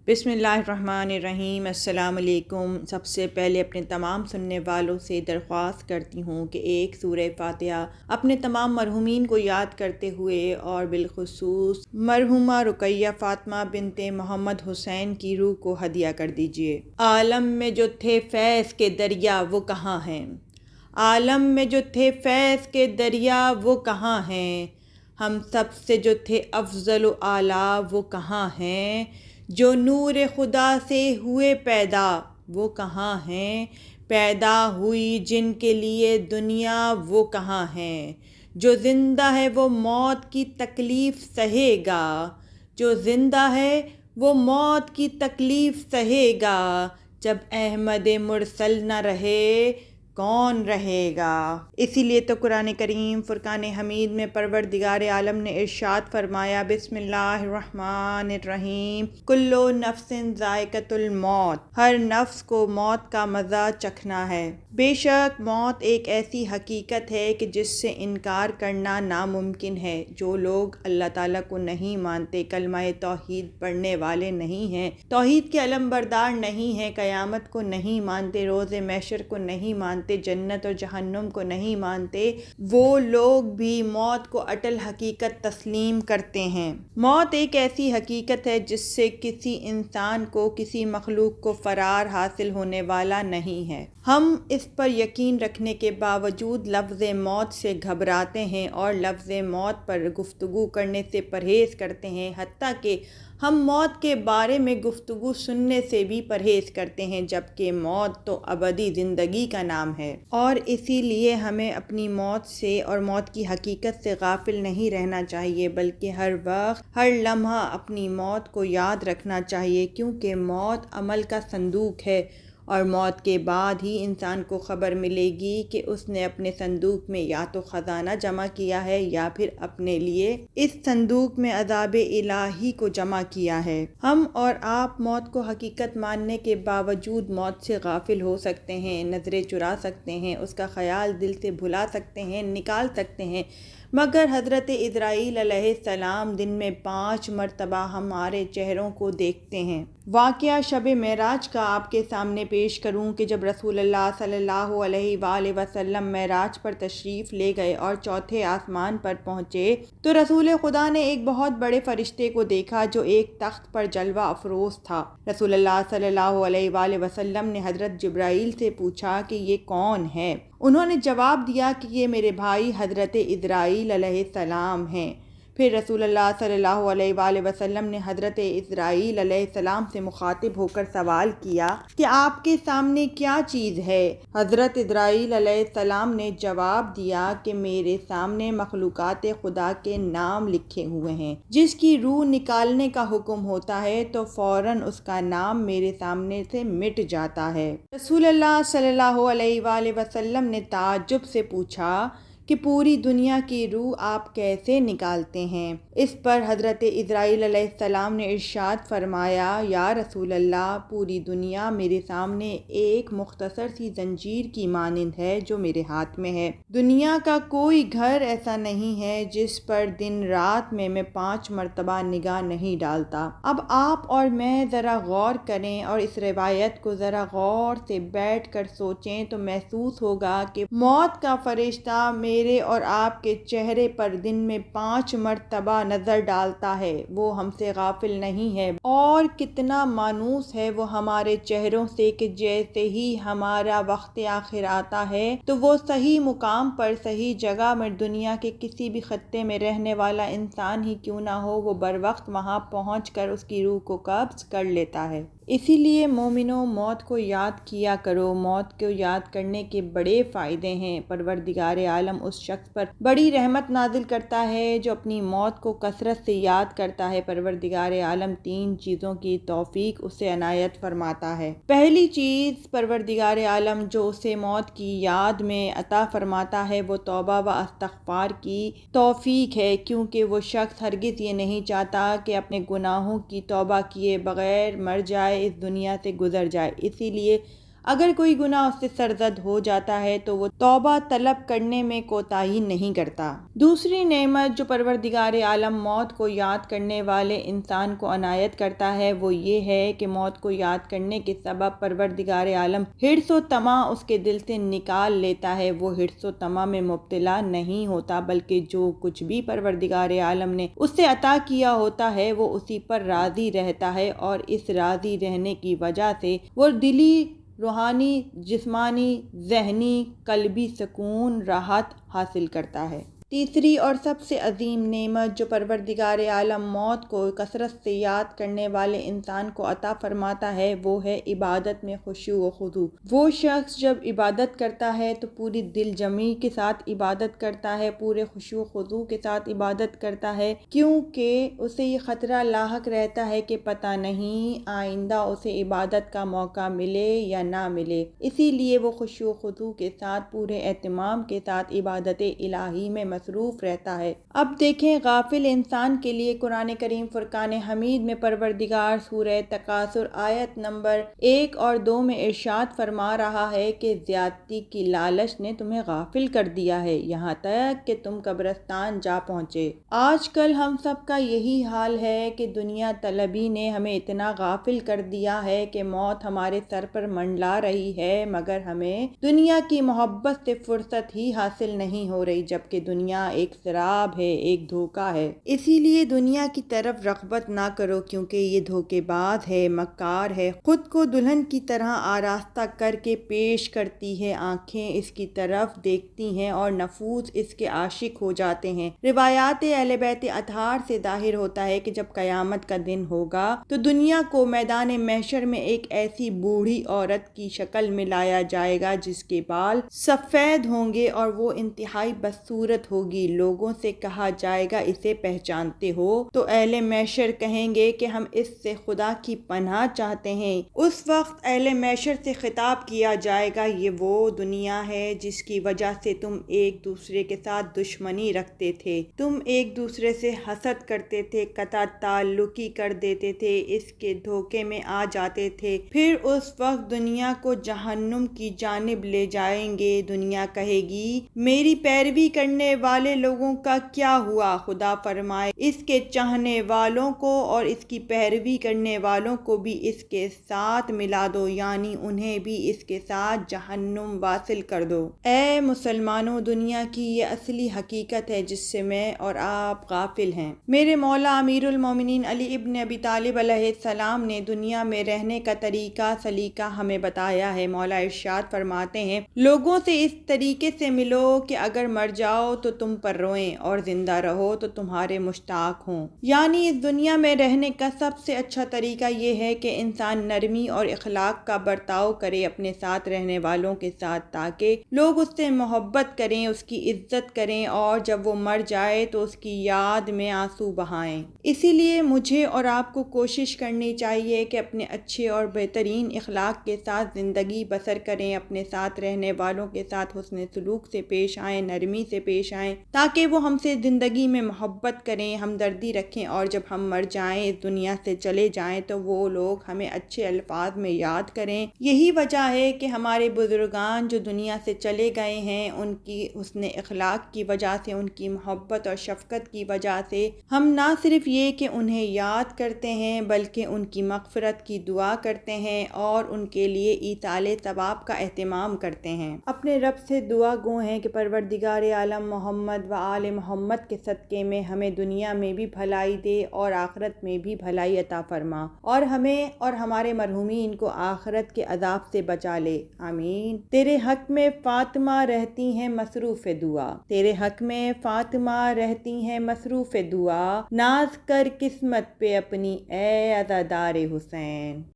بسم اللہ الرحمن الرحیم۔ السلام علیکم۔ سب سے پہلے اپنے تمام سننے والوں سے درخواست کرتی ہوں کہ ایک سورہ فاتحہ اپنے تمام مرحومین کو یاد کرتے ہوئے اور بالخصوص مرحومہ رقیہ فاطمہ بنت محمد حسین کی روح کو ہدیہ کر دیجیے۔ عالم میں جو تھے فیض کے دریا وہ کہاں ہیں؟ عالم میں جو تھے فیض کے دریا وہ کہاں ہیں؟ ہم سب سے جو تھے افضل و اعلیٰ وہ کہاں ہیں؟ جو نور خدا سے ہوئے پیدا وہ کہاں ہیں؟ پیدا ہوئی جن کے لیے دنیا وہ کہاں ہیں؟ جو زندہ ہے وہ موت کی تکلیف سہے گا، جو زندہ ہے وہ موت کی تکلیف سہے گا، جب احمد مرسل نہ رہے کون رہے گا؟ اسی لیے تو قرآن کریم فرقان حمید میں پروردگار عالم نے ارشاد فرمایا، بسم اللہ الرحمن الرحیم، کل نفس ذائقۃ الموت، ہر نفس کو موت کا مزہ چکھنا ہے۔ بے شک موت ایک ایسی حقیقت ہے کہ جس سے انکار کرنا ناممکن ہے۔ جو لوگ اللہ تعالیٰ کو نہیں مانتے، کلمہ توحید پڑھنے والے نہیں ہیں، توحید کے علم بردار نہیں ہیں، قیامت کو نہیں مانتے، روز محشر کو نہیں مانتے، جنت اور جہنم کو نہیں مانتے، وہ لوگ بھی موت کو اٹل حقیقت تسلیم کرتے ہیں۔ موت ایک ایسی حقیقت ہے جس سے کسی انسان کو، کسی مخلوق کو فرار حاصل ہونے والا نہیں ہے۔ ہم اس پر یقین رکھنے کے باوجود لفظ موت سے گھبراتے ہیں اور لفظ موت پر گفتگو کرنے سے پرہیز کرتے ہیں، حتیٰ کہ ہم موت کے بارے میں گفتگو سننے سے بھی پرہیز کرتے ہیں، جبکہ موت تو ابدی زندگی کا نام ہے۔ اور اسی لیے ہمیں اپنی موت سے اور موت کی حقیقت سے غافل نہیں رہنا چاہیے، بلکہ ہر وقت ہر لمحہ اپنی موت کو یاد رکھنا چاہیے، کیونکہ موت عمل کا صندوق ہے اور موت کے بعد ہی انسان کو خبر ملے گی کہ اس نے اپنے صندوق میں یا تو خزانہ جمع کیا ہے یا پھر اپنے لیے اس صندوق میں عذاب الہی کو جمع کیا ہے۔ ہم اور آپ موت کو حقیقت ماننے کے باوجود موت سے غافل ہو سکتے ہیں، نظریں چرا سکتے ہیں، اس کا خیال دل سے بھلا سکتے ہیں، نکال سکتے ہیں، مگر حضرت عزرائیل علیہ السلام دن میں 5 مرتبہ ہمارے چہروں کو دیکھتے ہیں۔ واقعہ شب معراج کا آپ کے سامنے پیش کروں کہ جب رسول اللہ صلی اللہ علیہ وآلہ وسلم معراج پر تشریف لے گئے اور چوتھے آسمان پر پہنچے تو رسول خدا نے ایک بہت بڑے فرشتے کو دیکھا جو ایک تخت پر جلوہ افروز تھا۔ رسول اللہ صلی اللہ علیہ وآلہ وسلم نے حضرت جبرائیل سے پوچھا کہ یہ کون ہے؟ انہوں نے جواب دیا کہ یہ میرے بھائی حضرت عزرائیل علیہ السلام ہیں۔ پھر رسول اللہ صلی اللہ علیہ وآلہ وسلم نے حضرت عزرائیل علیہ السلام سے مخاطب ہو کر سوال کیا کہ آپ کے سامنے کیا چیز ہے؟ حضرت عزرائیل علیہ السلام نے جواب دیا کہ میرے سامنے مخلوقات خدا کے نام لکھے ہوئے ہیں، جس کی روح نکالنے کا حکم ہوتا ہے تو فوراً اس کا نام میرے سامنے سے مٹ جاتا ہے۔ رسول اللہ صلی اللہ علیہ وآلہ وسلم نے تعجب سے پوچھا کہ پوری دنیا کی روح آپ کیسے نکالتے ہیں؟ اس پر حضرت عزرائیل علیہ السلام نے ارشاد فرمایا، یا رسول اللہ، پوری دنیا میرے سامنے ایک مختصر سی زنجیر کی مانند ہے جو میرے ہاتھ میں ہے۔ دنیا کا کوئی گھر ایسا نہیں ہے جس پر دن رات میں 5 مرتبہ نگاہ نہیں ڈالتا۔ اب آپ اور میں ذرا غور کریں اور اس روایت کو ذرا غور سے بیٹھ کر سوچیں تو محسوس ہوگا کہ موت کا فرشتہ میرے اور آپ کے چہرے پر دن میں 5 مرتبہ نظر ڈالتا ہے، وہ ہم سے غافل نہیں ہے، اور کتنا مانوس ہے وہ ہمارے چہروں سے کہ جیسے ہی ہمارا وقت آخر آتا ہے تو وہ صحیح مقام پر، صحیح جگہ میں، دنیا کے کسی بھی خطے میں رہنے والا انسان ہی کیوں نہ ہو، وہ بروقت وہاں پہنچ کر اس کی روح کو قبض کر لیتا ہے۔ اسی لیے مومنوں، موت کو یاد کیا کرو۔ موت کو یاد کرنے کے بڑے فائدے ہیں۔ پروردگار عالم اس شخص پر بڑی رحمت نازل کرتا ہے جو اپنی موت کو کثرت سے یاد کرتا ہے۔ پروردگار عالم 3 چیزوں کی توفیق اسے عنایت فرماتا ہے۔ پہلی چیز پروردگار عالم جو اسے موت کی یاد میں عطا فرماتا ہے وہ توبہ و استغفار کی توفیق ہے، کیونکہ وہ شخص ہرگز یہ نہیں چاہتا کہ اپنے گناہوں کی توبہ کیے بغیر مر جائے، اس دنیا سے گزر جائے۔ اسی لیے اگر کوئی گناہ اس سے سرزد ہو جاتا ہے تو وہ توبہ طلب کرنے میں کوتاہی نہیں کرتا۔ دوسری نعمت جو پروردگار عالم موت کو یاد کرنے والے انسان کو عنایت کرتا ہے وہ یہ ہے کہ موت کو یاد کرنے کے سبب پروردگار عالم حرص و طمع اس کے دل سے نکال لیتا ہے۔ وہ حرص و طمع میں مبتلا نہیں ہوتا، بلکہ جو کچھ بھی پروردگار عالم نے اس سے عطا کیا ہوتا ہے وہ اسی پر راضی رہتا ہے، اور اس راضی رہنے کی وجہ سے وہ دلی، روحانی، جسمانی، ذہنی، قلبی سکون، راحت حاصل کرتا ہے۔ تیسری اور سب سے عظیم نعمت جو پروردگار عالم موت کو کثرت سے یاد کرنے والے انسان کو عطا فرماتا ہے وہ ہے عبادت میں خشوع و خضوع۔ وہ شخص جب عبادت کرتا ہے تو پوری دل جمعی کے ساتھ عبادت کرتا ہے، پورے خشوع و خضوع کے ساتھ عبادت کرتا ہے، کیونکہ اسے یہ خطرہ لاحق رہتا ہے کہ پتہ نہیں آئندہ اسے عبادت کا موقع ملے یا نہ ملے، اسی لیے وہ خشوع و خضوع کے ساتھ پورے اہتمام کے ساتھ عبادت الہی میں مصروف رہتا ہے۔ اب دیکھیں غافل انسان کے لیے قرآن کریم فرقان حمید میں پروردگار سورہ تکاثر آیت نمبر 1 اور 2 میں ارشاد فرما رہا ہے کہ زیادتی کی لالچ نے تمہیں غافل کر دیا ہے یہاں تک کہ تم قبرستان جا پہنچے۔ آج کل ہم سب کا یہی حال ہے کہ دنیا طلبی نے ہمیں اتنا غافل کر دیا ہے کہ موت ہمارے سر پر منڈلا رہی ہے، مگر ہمیں دنیا کی محبت سے فرصت ہی حاصل نہیں ہو رہی، جبکہ دنیا ایک سراب ہے، ایک دھوکہ ہے۔ اسی لیے دنیا کی طرف رغبت نہ کرو، کیونکہ یہ دھوکے باز ہے، مکار ہے، خود کو دلہن کی طرح آراستہ کر کے پیش کرتی ہے، آنکھیں اس کی طرف دیکھتی ہیں اور نفوس اس کے عاشق ہو جاتے ہیں۔ روایات اہل بیت اطہار سے ظاہر ہوتا ہے کہ جب قیامت کا دن ہوگا تو دنیا کو میدان محشر میں ایک ایسی بوڑھی عورت کی شکل میں لایا جائے گا جس کے بال سفید ہوں گے اور وہ انتہائی بدصورت ہوگی۔ لوگوں سے کہا جائے گا اسے پہچانتے ہو؟ تو اہل محشر کہیں گے کہ ہم اس سے خدا کی پناہ چاہتے ہیں۔ اس وقت اہل محشر سے خطاب کیا جائے گا یہ وہ دنیا ہے جس کی وجہ سے تم ایک دوسرے کے ساتھ دشمنی رکھتے تھے، تم ایک دوسرے سے حسد کرتے تھے، قطع تعلقی کر دیتے تھے، اس کے دھوکے میں آ جاتے تھے، پھر اس وقت دنیا کو جہنم کی جانب لے جائیں گے۔ دنیا کہے گی میری پیروی کرنے والے لوگوں کا کیا ہوا؟ خدا فرمائے اس کے چاہنے والوں کو اور اس کی پیروی کرنے والوں کو بھی اس کے ساتھ ملا دو، یعنی انہیں بھی اس کے ساتھ جہنم واصل کر دو۔ اے مسلمانوں، دنیا کی یہ اصلی حقیقت ہے جس سے میں اور آپ غافل ہیں۔ میرے مولا امیر المومنین علی ابن ابی طالب علیہ السلام نے دنیا میں رہنے کا طریقہ سلیقہ ہمیں بتایا ہے۔ مولا ارشاد فرماتے ہیں لوگوں سے اس طریقے سے ملو کہ اگر مر جاؤ تو تم پر روئیں اور زندہ رہو تو تمہارے مشتاق ہوں، یعنی اس دنیا میں رہنے کا سب سے اچھا طریقہ یہ ہے کہ انسان نرمی اور اخلاق کا برتاؤ کرے اپنے ساتھ رہنے والوں کے ساتھ، تاکہ لوگ اس سے محبت کریں، اس کی عزت کریں اور جب وہ مر جائے تو اس کی یاد میں آنسو بہائیں۔ اسی لیے مجھے اور آپ کو کوشش کرنی چاہیے کہ اپنے اچھے اور بہترین اخلاق کے ساتھ زندگی بسر کریں، اپنے ساتھ رہنے والوں کے ساتھ حسن سلوک سے پیش آئیں، نرمی سے پیش آئیں، تاکہ وہ ہم سے زندگی میں محبت کریں، ہمدردی رکھیں، اور جب ہم مر جائیں، اس دنیا سے چلے جائیں تو وہ لوگ ہمیں اچھے الفاظ میں یاد کریں۔ یہی وجہ ہے کہ ہمارے بزرگان جو دنیا سے چلے گئے ہیں ان کی حسن اخلاق کی وجہ سے، ان کی محبت اور شفقت کی وجہ سے ہم نہ صرف یہ کہ انہیں یاد کرتے ہیں بلکہ ان کی مغفرت کی دعا کرتے ہیں اور ان کے لیے ایصال ثواب کا اہتمام کرتے ہیں۔ اپنے رب سے دعا گو ہیں کہ پروردگار عالم محمد و آل محمد کے صدقے میں ہمیں دنیا میں بھی بھلائی دے اور آخرت میں بھی بھلائی عطا فرما، اور ہمیں اور ہمارے مرحومین کو آخرت کے عذاب سے بچا لے، آمین۔ تیرے حق میں فاطمہ رہتی ہیں مصروف دعا، تیرے حق میں فاطمہ رہتی ہیں مصروف دعا، ناز کر قسمت پہ اپنی اے عزادار حسین۔